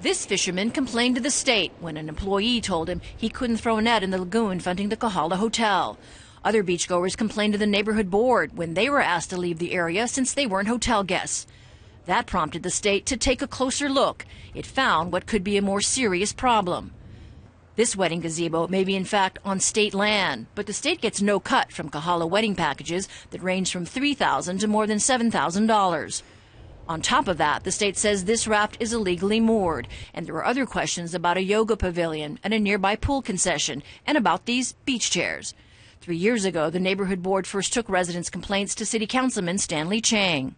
This fisherman complained to the state when an employee told him he couldn't throw a net in the lagoon fronting the Kahala Hotel. Other beachgoers complained to the neighborhood board when they were asked to leave the area since they weren't hotel guests. That prompted the state to take a closer look. It found what could be a more serious problem. This wedding gazebo may be in fact on state land, but the state gets no cut from Kahala wedding packages that range from $3,000 to more than $7,000. On top of that, the state says this raft is illegally moored, and there are other questions about a yoga pavilion and a nearby pool concession, and about these beach chairs. 3 years ago, the neighborhood board first took residents' complaints to City Councilman Stanley Chang.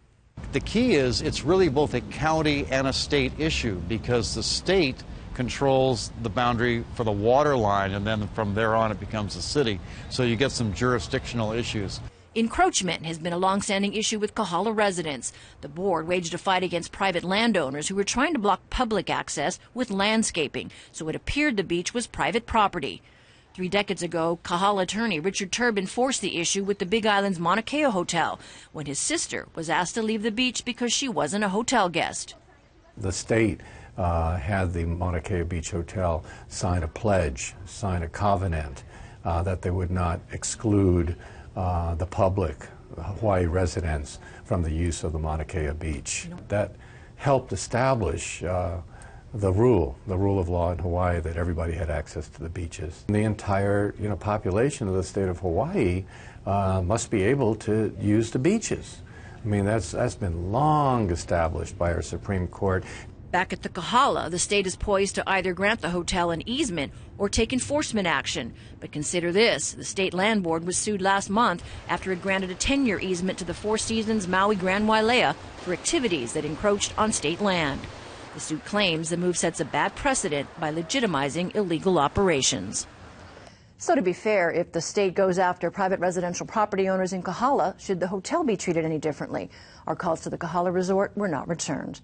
The key is it's really both a county and a state issue because the state controls the boundary for the water line, and then from there on it becomes a city. So you get some jurisdictional issues. Encroachment has been a long-standing issue with Kahala residents. The board waged a fight against private landowners who were trying to block public access with landscaping, so it appeared the beach was private property. 3 decades ago, Kahala attorney Richard Turbin forced the issue with the Big Island's Mauna Kea Hotel when his sister was asked to leave the beach because she wasn't a hotel guest. The state had the Mauna Kea Beach Hotel sign a pledge, sign a covenant that they would not exclude the public, Hawaii residents, from the use of the Mauna Kea Beach. That helped establish the rule of law in Hawaii that everybody had access to the beaches. The entire population of the state of Hawaii must be able to use the beaches. I mean, that's been long established by our Supreme Court. Back at the Kahala, the state is poised to either grant the hotel an easement or take enforcement action. But consider this, the state land board was sued last month after it granted a 10-year easement to the Four Seasons Maui Grand Wailea for activities that encroached on state land. The suit claims the move sets a bad precedent by legitimizing illegal operations. So to be fair, if the state goes after private residential property owners in Kahala, should the hotel be treated any differently? Our calls to the Kahala Resort were not returned.